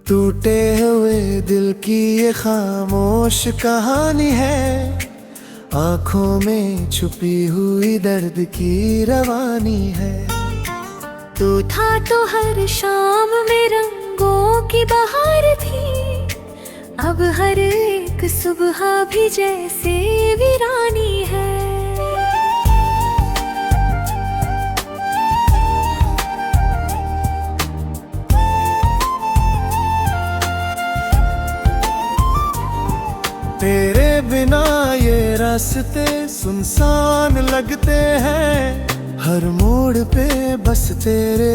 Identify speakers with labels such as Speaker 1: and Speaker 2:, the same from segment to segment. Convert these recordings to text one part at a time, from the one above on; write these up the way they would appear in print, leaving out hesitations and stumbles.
Speaker 1: टूटे हुए दिल की ये खामोश कहानी है, आंखों में छुपी हुई दर्द की रवानी है।
Speaker 2: तू था तो हर शाम में रंगों की बहार थी, अब हर एक सुबह भी जैसे वीरानी है।
Speaker 1: तेरे बिना ये रास्ते सुनसान लगते हैं, हर मोड़ पे बस तेरे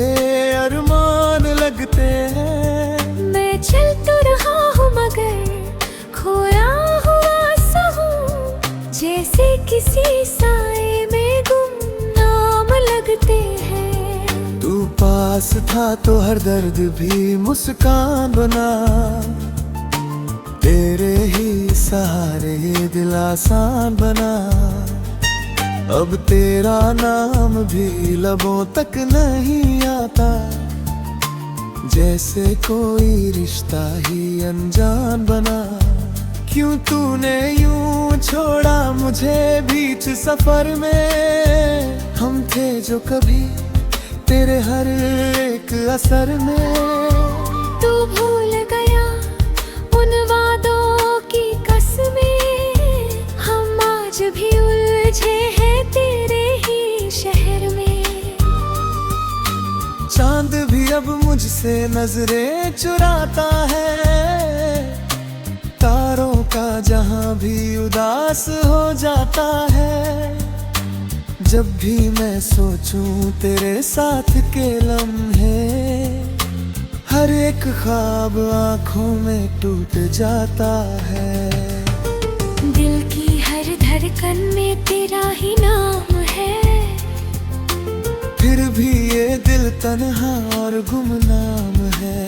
Speaker 1: अरमान लगते हैं।
Speaker 2: मैं चल तो रहा हूँ मगर खोया हुआ सा हूँ, जैसे किसी साए में गुमनाम लगते हैं।
Speaker 1: तू पास था तो हर दर्द भी मुस्कान बना, तेरे ही सहारे ये दिल आसान बना। अब तेरा नाम भी लबों तक नहीं आता, जैसे कोई रिश्ता ही अनजान बना। क्यों तूने यूं छोड़ा मुझे बीच सफर में, हम थे जो कभी तेरे हर एक असर में।
Speaker 2: तू भूल गया उन वादों की कसमें, हम आज भी उलझे हैं तेरे ही शहर में।
Speaker 1: चांद भी अब मुझसे नजरें चुराता है, तारों का जहां भी उदास हो जाता है। जब भी मैं सोचूं तेरे साथ के लम्हे, हर एक ख्वाब आंखों में टूट जाता है।
Speaker 2: दिल की हर धड़कन में तेरा ही नाम है,
Speaker 1: फिर भी ये दिल तन्हा और गुमनाम है।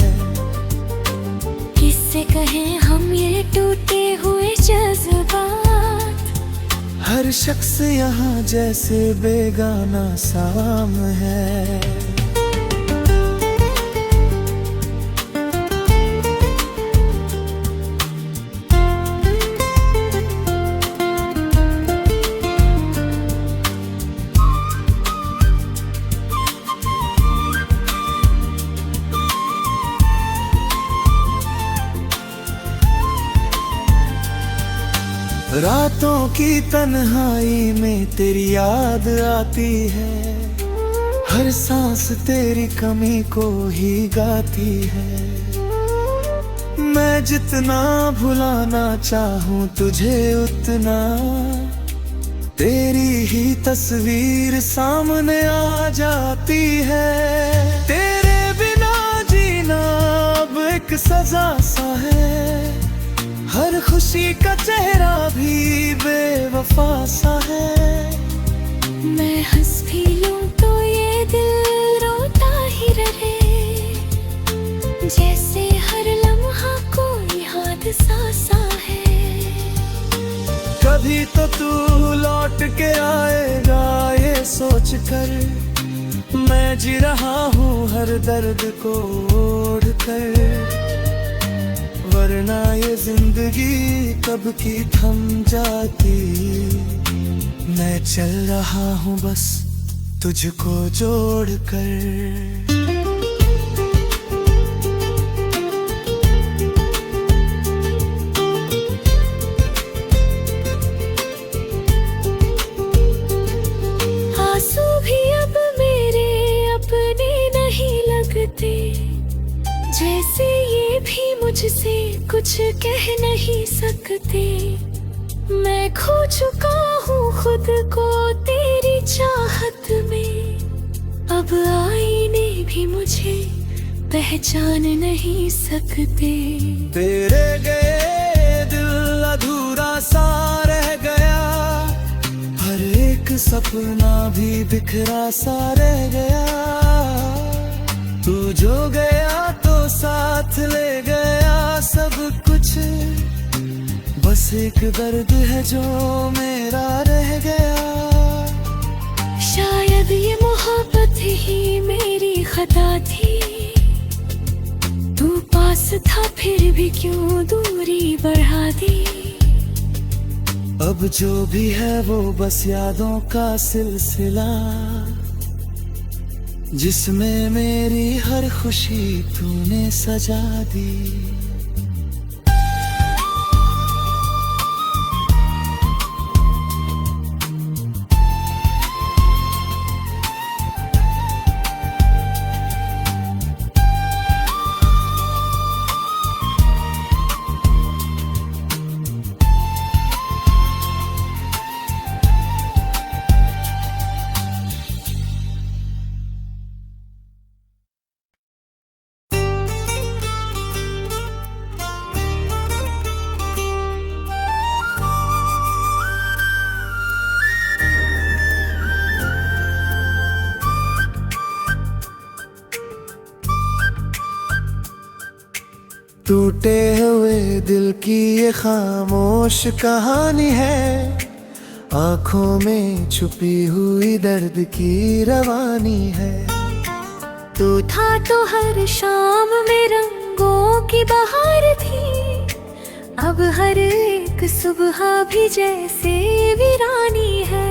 Speaker 2: किससे कहें हम ये टूटे हुए जज्बात,
Speaker 1: हर शख्स यहाँ जैसे बेगाना साम है। रातों की तन्हाई में तेरी याद आती है, हर सांस तेरी कमी को ही गाती है। मैं जितना भुलाना चाहूं तुझे उतना, तेरी ही तस्वीर सामने आ जाती है। तेरे बिना जीना अब एक सजा सा है, हर खुशी का चेहरा भी बेवफा सा है।
Speaker 2: मैं हंस भी लूं तो ये दिल रोता ही रहे, जैसे हर लम्हा कोई हादसा सा है।
Speaker 1: कभी तो तू लौट के आएगा ये सोच कर, मैं जी रहा हूँ हर दर्द को ओढ़ कर। वरना ये जिंदगी कब की थम जाती, मैं चल रहा हूँ बस तुझको जोड़ कर।
Speaker 2: आंसू भी अब मेरे अपने नहीं लगते, जैसे ये भी मुझसे कुछ कह नहीं सकते। मैं खो चुका हूँ खुद को तेरी चाहत में, अब आईने भी मुझे पहचान नहीं सकते।
Speaker 1: तेरे गए दिल अधूरा सा रह गया, हर एक सपना भी बिखरा सा रह गया। तू जो गया तो साथ ले गया सब कुछ, बस एक दर्द है जो मेरा रह गया।
Speaker 2: शायद ये मोहब्बत ही मेरी खता थी, तू पास था फिर भी क्यों दूरी बढ़ा दी।
Speaker 1: अब जो भी है वो बस यादों का सिलसिला, जिसमें मेरी हर खुशी तूने सजा दी। टूटे हुए दिल की ये खामोश कहानी है, आंखों में छुपी हुई दर्द की रवानी है।
Speaker 2: तू था तो हर शाम में रंगों की बहार थी, अब हर एक सुबह भी जैसे वीरानी है।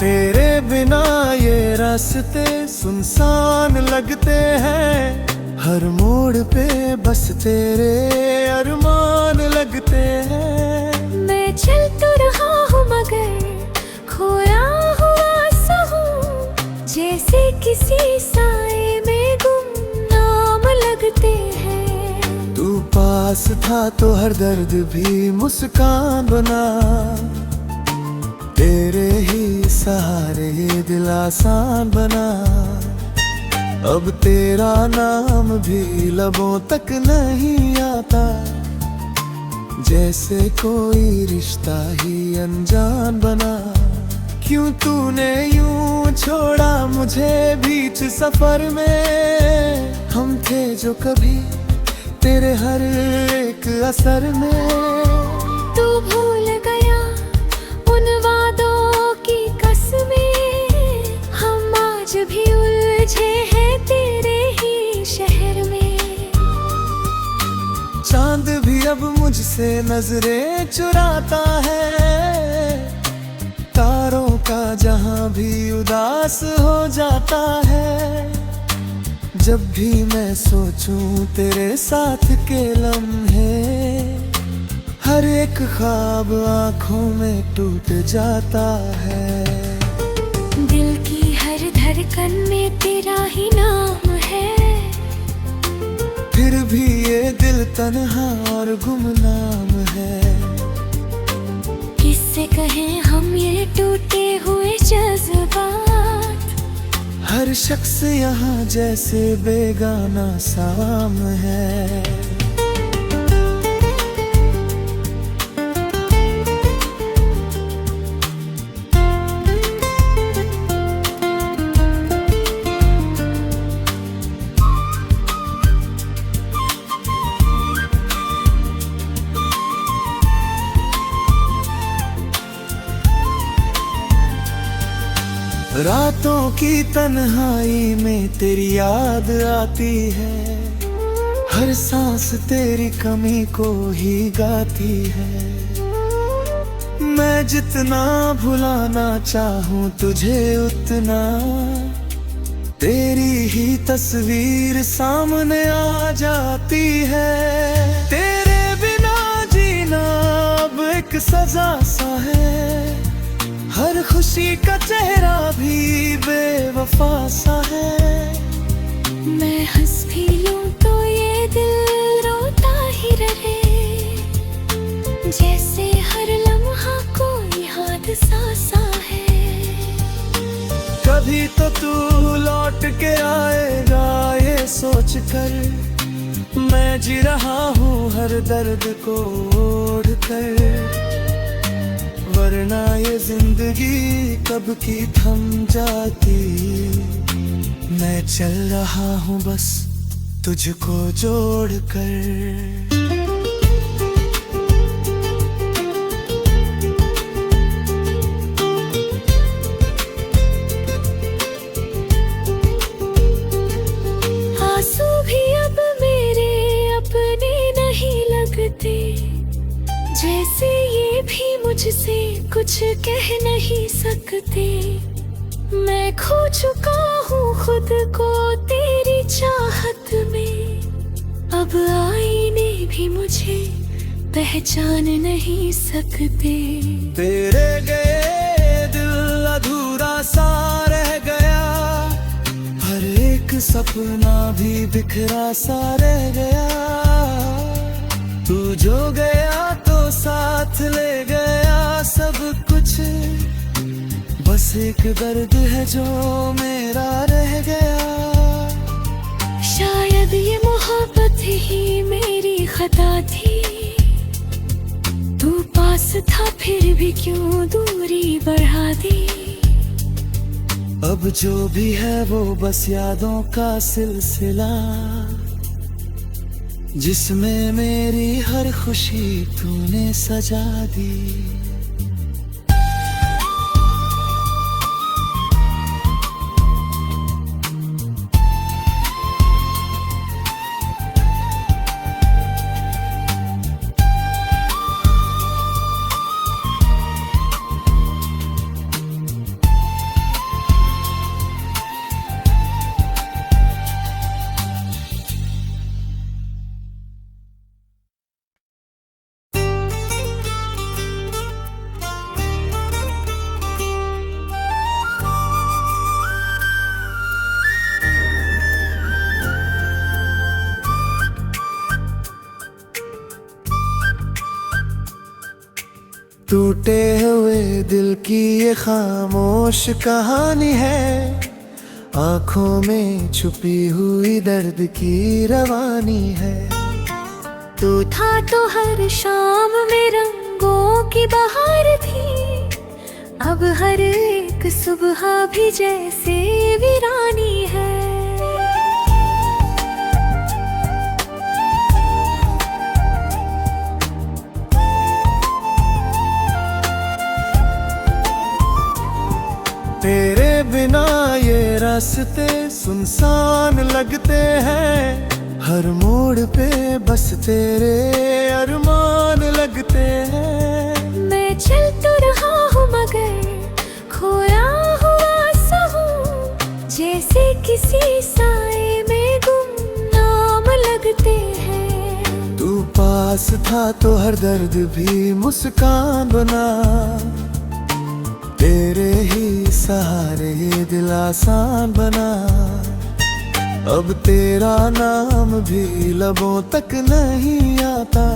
Speaker 1: तेरे बिना ये रास्ते सुनसान लगते हैं, हर मोड़ पे बस तेरे अरमान लगते हैं।
Speaker 2: मैं चल तो रहा हूँ मगर खोया हुआ सा हूँ, जैसे किसी साए में गुमनाम लगते हैं।
Speaker 1: तू पास था तो हर दर्द भी मुस्कान बना, तेरे ही सहारे ये दिल आसान बना। अब तेरा नाम भी लबों तक नहीं आता, जैसे कोई रिश्ता ही अनजान बना। क्यों तूने यूं छोड़ा मुझे बीच सफर में, हम थे जो कभी तेरे हर एक असर में।
Speaker 2: तू भूल गया उन वादों की कसमें, हम आज भी उलझे हैं तेरे ही शहर में।
Speaker 1: चांद भी अब मुझसे नजरें चुराता है, तारों का जहां भी उदास हो जाता है। जब भी मैं सोचूं तेरे साथ के लम्हे, हर एक ख्वाब आंखों में टूट जाता है।
Speaker 2: दिल की हर धड़कन में तेरा ही नाम है,
Speaker 1: फिर भी ये दिल तन्हा और गुमनाम है।
Speaker 2: किससे कहें हम ये टूटे हुए जज्बात,
Speaker 1: हर शख्स यहाँ जैसे बेगाना साम है। रातों की तन्हाई में तेरी याद आती है, हर सांस तेरी कमी को ही गाती है। मैं जितना भुलाना चाहूं तुझे उतना, तेरी ही तस्वीर सामने आ जाती है। तेरे बिना जीना अब एक सजा सा है, हर खुशी का चेहरा भी बेवफा सा है।
Speaker 2: मैं हंस भी लूं तो ये दिल रोता ही रहे, जैसे हर लम्हा कोई हादसा सा है।
Speaker 1: कभी तो तू लौट के आएगा ये सोच कर, मैं जी रहा हूँ हर दर्द को ओढ़ कर। वरना ये जिंदगी कब की थम जाती, मैं चल रहा हूँ बस तुझको जोड़ कर।
Speaker 2: लगते, जैसे ये भी मुझसे कुछ कह नहीं सकते। मैं खो चुका हूँ खुद को तेरी चाहत में, अब आईने भी मुझे पहचान नहीं सकते।
Speaker 1: तेरे गए दिल अधूरा सा रह गया, हर एक सपना भी बिखरा सा रह गया। तू जो गया तो साथ ले गया सब कुछ, बस एक दर्द है जो मेरा रह गया।
Speaker 2: शायद ये मोहब्बत ही मेरी खता थी, तू पास था फिर भी क्यों दूरी बढ़ा दी।
Speaker 1: अब जो भी है वो बस यादों का सिलसिला, जिसमें मेरी हर खुशी तूने सजा दी। टूटे हुए दिल की ये खामोश कहानी है, आंखों में छुपी हुई दर्द की रवानी है।
Speaker 2: तू था तो हर शाम में रंगों की बहार थी, अब हर एक सुबह भी जैसे वीरानी है।
Speaker 1: तेरे बिना ये रास्ते सुनसान लगते हैं, हर मोड़ पे बस तेरे अरमान लगते हैं।
Speaker 2: मैं चल तो रहा हूँ मगर खोया हुआ सा हूँ, जैसे किसी साए में गुमनाम लगते हैं।
Speaker 1: तू पास था तो हर दर्द भी मुस्कान बना, तेरे ही सहारे ये दिल आसान बना। अब तेरा नाम भी लबों तक नहीं आता,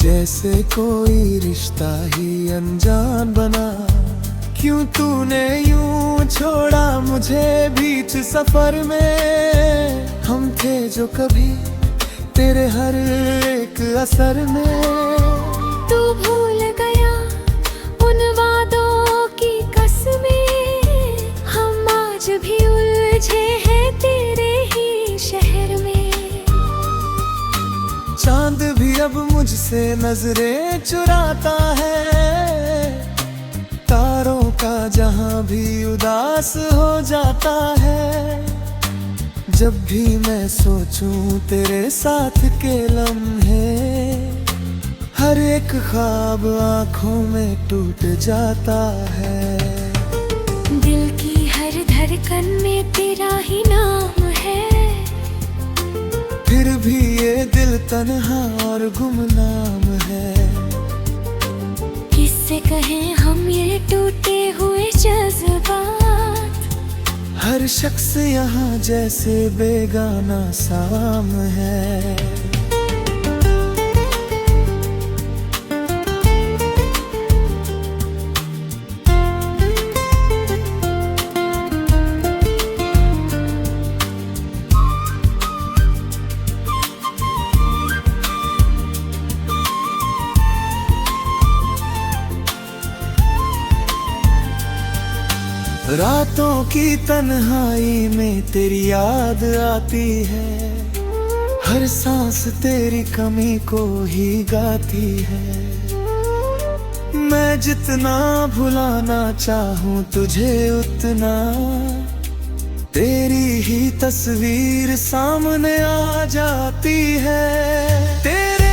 Speaker 1: जैसे कोई रिश्ता ही अनजान बना। क्यों तूने यूं छोड़ा मुझे बीच सफर में, हम थे जो कभी तेरे हर एक असर में।
Speaker 2: तू भूल गया उन वादों की कसमें, हम आज भी उलझे हैं तेरे ही शहर में।
Speaker 1: चांद भी अब मुझसे नजरें चुराता है, तारों का जहां भी उदास हो जाता है। जब भी मैं सोचूं तेरे साथ के लम्हे, हर एक ख्वाब आंखों में टूट जाता है।
Speaker 2: दिल की हर धड़कन में तेरा ही नाम है,
Speaker 1: फिर भी ये दिल तन्हा और गुमनाम है।
Speaker 2: किससे कहें हम ये टूटे हुए जज्बात,
Speaker 1: हर शख्स यहाँ जैसे बेगाना साम है। रातों की तन्हाई में तेरी याद आती है, हर सांस तेरी कमी को ही गाती है। मैं जितना भुलाना चाहूं तुझे उतना, तेरी ही तस्वीर सामने आ जाती है। तेरे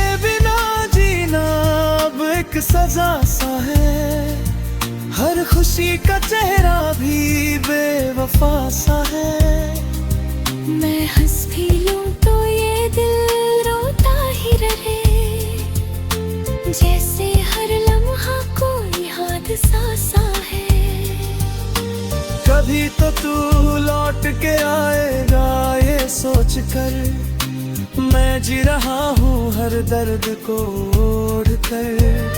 Speaker 1: सजा सा है, हर खुशी का चेहरा भी बेवफा सा है।
Speaker 2: मैं हंस भी लूं तो ये दिल रोता ही रहे, जैसे हर लम्हा कोई हादसा सा है।
Speaker 1: कभी तो तू लौट के आएगा ये सोच कर, मैं जी रहा हूँ हर दर्द को ओढ़ कर।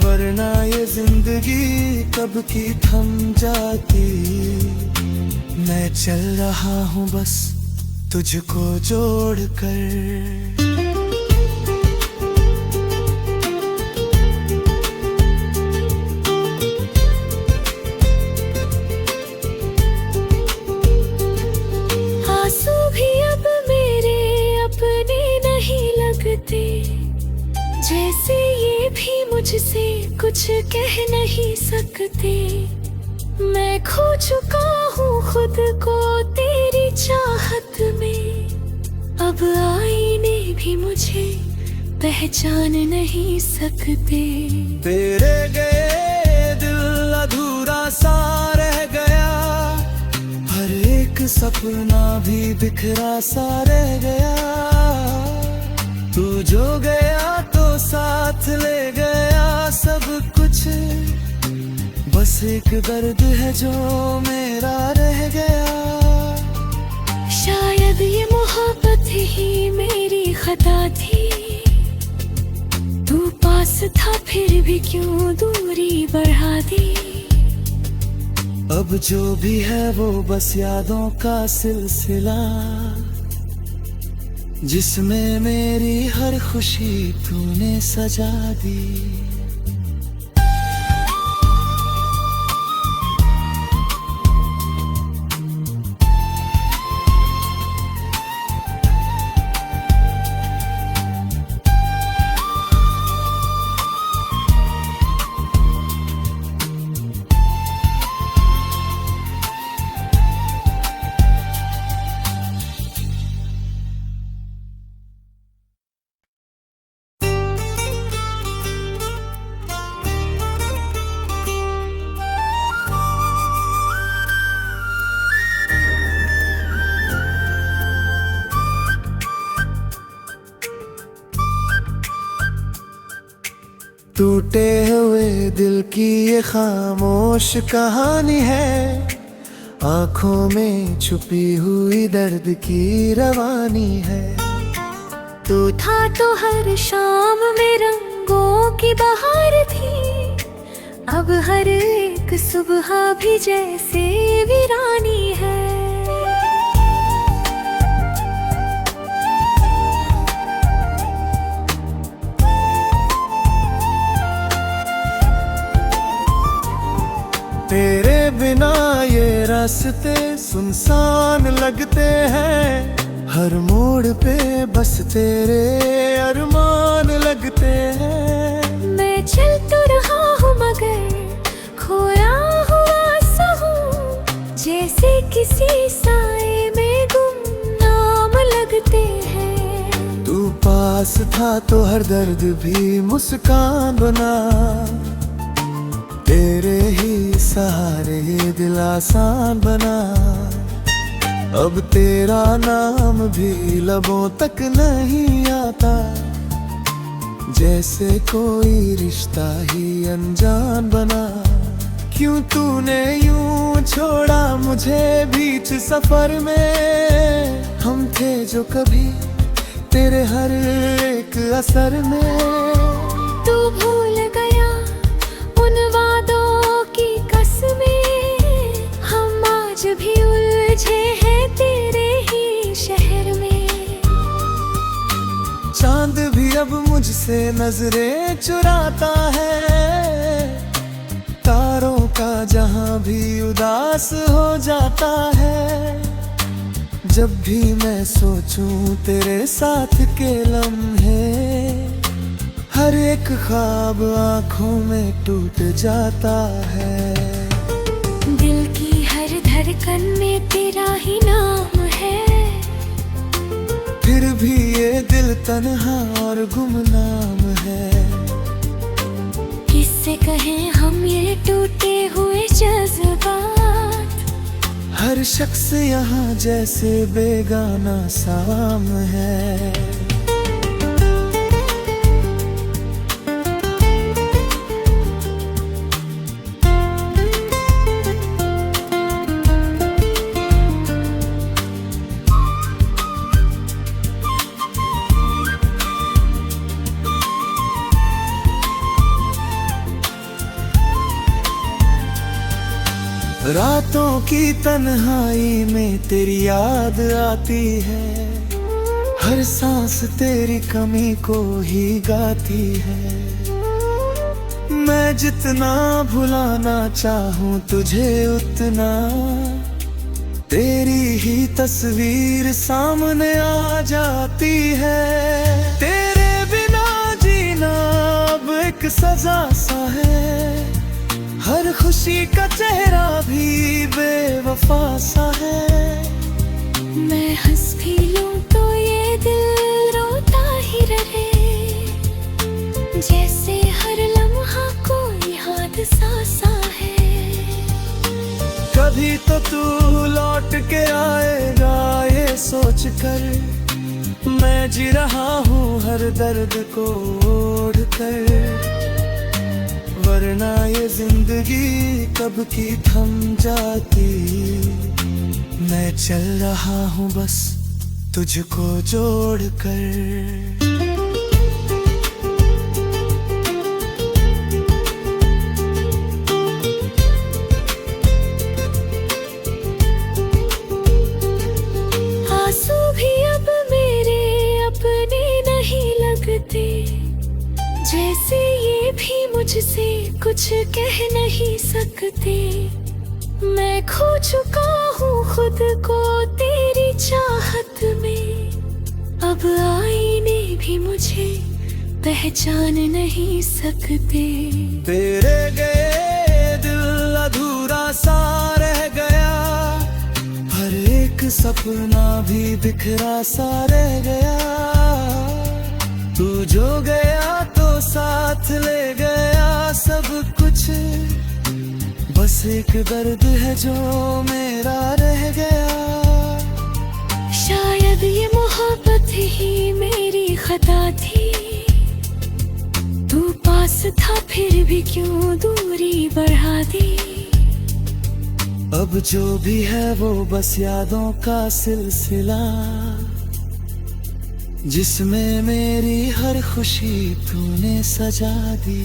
Speaker 1: वरना ये जिंदगी कब की थम जाती, मैं चल रहा हूँ बस तुझको जोड़ कर।
Speaker 2: आंसू भी अब मेरे अपने नहीं लगते, जैसे ये भी मुझसे कुछ कह नहीं सकते। मैं खो चुका हूँ खुद को तेरी चाहत में, अब आईने भी मुझे पहचान नहीं सकते।
Speaker 1: तेरे गए दिल अधूरा सा रह गया, हर एक सपना भी बिखरा सा रह गया। तू जो गया तो साथ ले गया सब कुछ, बस एक दर्द है जो मेरा रह गया।
Speaker 2: शायद ये मोहब्बत ही मेरी खता थी, तू पास था फिर भी क्यों दूरी बढ़ा दी।
Speaker 1: अब जो भी है वो बस यादों का सिलसिला, जिसमें मेरी हर खुशी तूने सजा दी। टूटे हुए दिल की ये खामोश कहानी है, आंखों में छुपी हुई दर्द की रवानी है।
Speaker 2: तू था तो हर शाम में रंगों की बहार थी, अब हर एक सुबह भी जैसे वीरानी है।
Speaker 1: तेरे बिना ये रास्ते सुनसान लगते हैं, हर मोड़ पे बस तेरे अरमान लगते हैं।
Speaker 2: मैं चल तो रहा हूँ मगर खोया हुआ सा हूँ, जैसे किसी साए में गुमनाम लगते हैं।
Speaker 1: तू पास था तो हर दर्द भी मुस्कान बना, तेरे ही सहारे ये दिल आसान बना। अब तेरा नाम भी लबों तक नहीं आता, जैसे कोई रिश्ता ही अनजान बना। क्यों तूने यूं छोड़ा मुझे बीच सफर में, हम थे जो कभी तेरे हर एक असर में।
Speaker 2: तू भूल गया उन वादों की कसमें, हम आज भी उलझे हैं तेरे ही शहर में।
Speaker 1: चांद भी अब मुझसे नजरें चुराता है, तारों का जहां भी उदास हो जाता है। जब भी मैं सोचूं तेरे साथ के लम्हे, हर एक ख्वाब आंखों में टूट जाता है।
Speaker 2: दिल की हर धड़कन में तेरा ही नाम है,
Speaker 1: फिर भी ये दिल तन्हा और गुमनाम है।
Speaker 2: कैसे कहें हम ये टूटे हुए जज्बात।
Speaker 1: हर शख्स यहाँ जैसे बेगाना साम है। रातों की तन्हाई में तेरी याद आती है, हर सांस तेरी कमी को ही गाती है। मैं जितना भुलाना चाहूं तुझे उतना तेरी ही तस्वीर सामने आ जाती है। तेरे बिना जीना अब एक सजा सा है, हर खुशी का चेहरा भी बेवफा सा है।
Speaker 2: मैं हंस भी लूं तो ये दिल रोता ही रहे, जैसे हर लम्हा कोई हादसा सा है।
Speaker 1: कभी तो तू लौट के आएगा ये सोच कर, मैं जी रहा हूँ हर दर्द को ओढ़ कर। वरना ये जिंदगी कब की थम जाती, मैं चल रहा हूँ बस तुझको जोड़ कर।
Speaker 2: आंसू भी अब मेरे अपने नहीं लगते, जैसे ये भी मुझसे कुछ कह नहीं सकते। मैं खो चुका हूँ खुद को तेरी चाहत में, अब आईने भी मुझे पहचान नहीं सकते।
Speaker 1: तेरे गए दिल अधूरा सा रह गया, हर एक सपना भी बिखरा सा रह गया। तू जो गया तो साथ ले गया सब कुछ, बस एक दर्द है जो मेरा रह गया।
Speaker 2: शायद ये मोहब्बत ही मेरी खता थी, तू पास था फिर भी क्यों दूरी बढ़ा दी।
Speaker 1: अब जो भी है वो बस यादों का सिलसिला, जिसमें मेरी हर खुशी तूने सजा दी।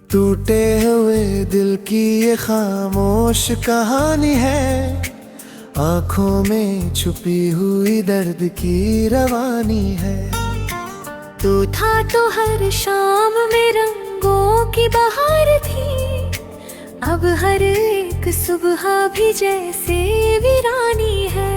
Speaker 1: टूटे हुए दिल की ये खामोश कहानी है, आंखों में छुपी हुई दर्द की रवानी है।
Speaker 2: तू था तो हर शाम में रंगों की बहार थी, अब हर एक सुबह भी जैसे वीरानी है।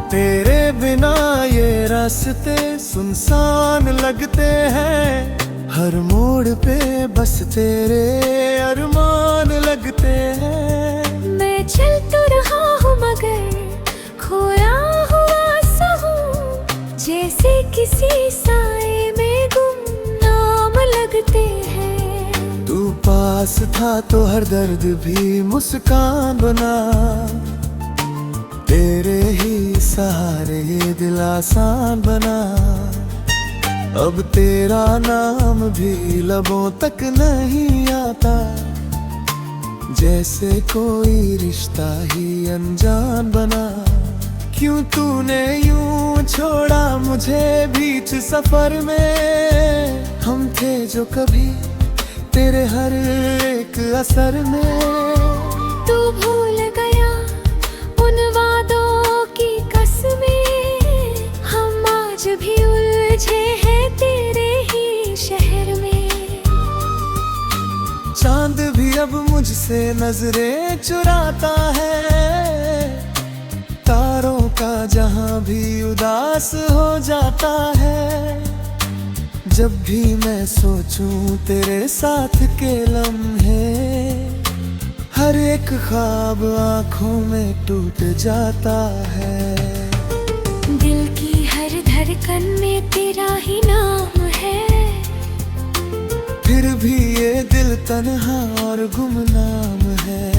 Speaker 1: तेरे बिना ये रास्ते सुनसान लगते हैं, हर मोड़ पे बस तेरे अरमान लगते हैं।
Speaker 2: मैं चल तो रहा हूँ मगर खोया हुआ सा हूँ, जैसे किसी साए में गुमनाम लगते हैं।
Speaker 1: तू पास था तो हर दर्द भी मुस्कान बना, तेरे ही सहारे ये दिल आसान बना। अब तेरा नाम भी लबों तक नहीं आता, जैसे कोई रिश्ता ही अनजान बना। क्यों तूने यूं छोड़ा मुझे बीच सफर में। हम थे जो कभी तेरे हर एक असर में।
Speaker 2: तू भूल गया उन वादों की कसमें। हम आज भी उलझे हैं तेरे ही शहर में।
Speaker 1: चांद भी अब मुझसे नजरें चुराता है। तारों का जहां भी उदास हो जाता है। जब भी मैं सोचूं तेरे साथ के लम्हे, हर एक ख्वाब आंखों में टूट जाता है।
Speaker 2: दिल की हर धड़कन में तेरा ही नाम है।
Speaker 1: फिर भी ये दिल तन्हा और गुमनाम है।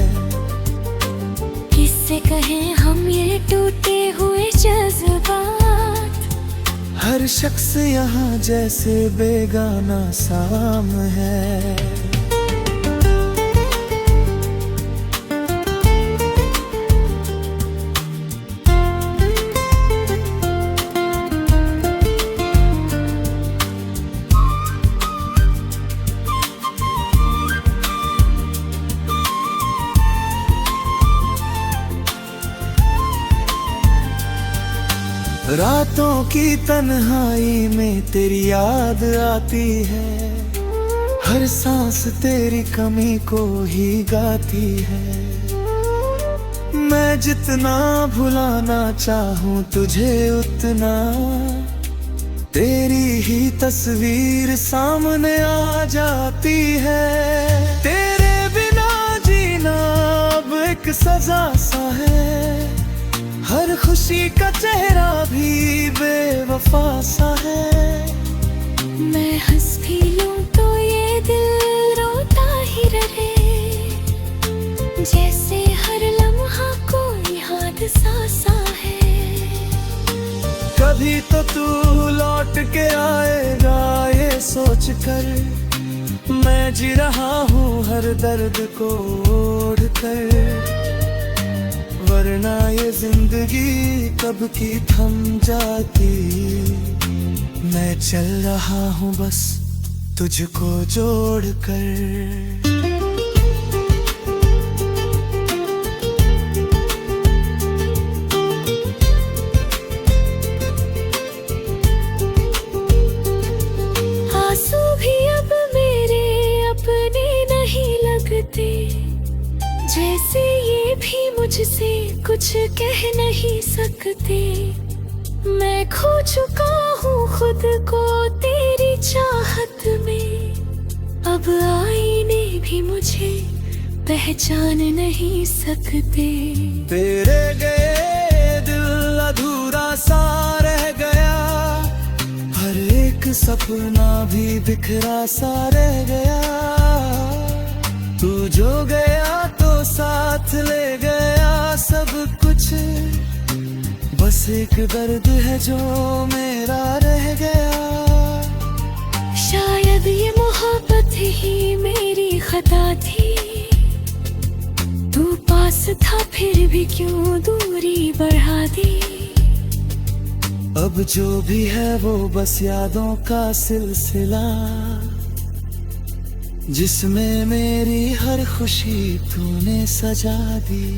Speaker 2: किससे कहें हम ये टूटे हुए जज्बात।
Speaker 1: हर शख्स यहाँ जैसे बेगाना साम है। रातों की तन्हाई में तेरी याद आती है। हर सांस तेरी कमी को ही गाती है। मैं जितना भुलाना चाहूं तुझे उतना तेरी ही तस्वीर सामने आ जाती है। तेरे बिना जीना अब एक सजा सा है। हर खुशी का चेहरा भी बेवफा सा है।
Speaker 2: मैं हंस भी लूं तो ये दिल रोता ही रहे। जैसे हर लम्हा कोई हादसा सा है।
Speaker 1: कभी तो तू लौट के आएगा ये सोच कर। मैं जी रहा हूँ हर दर्द को ओढ़ कर। वरना ये जिंदगी कब की थम जाती। मैं चल रहा हूँ बस तुझको जोड़ कर।
Speaker 2: आंसू भी अब मेरे अपने नहीं लगते। जैसे ये भी मुझसे कुछ कह नहीं सकते। मैं खो चुका हूँ खुद को तेरी चाहत में। अब आईने भी मुझे पहचान नहीं सकते।
Speaker 1: तेरे गए दिल अधूरा सा रह गया। हर एक सपना भी बिखरा सा रह गया। तू जो गया तो साथ ले गया सब कुछ। बस एक दर्द है जो मेरा रह गया।
Speaker 2: शायद ये मोहब्बत ही मेरी खता थी। तू पास था फिर भी क्यों दूरी बढ़ा दी।
Speaker 1: अब जो भी है वो बस यादों का सिलसिला। जिसमें मेरी हर खुशी तूने सजा दी।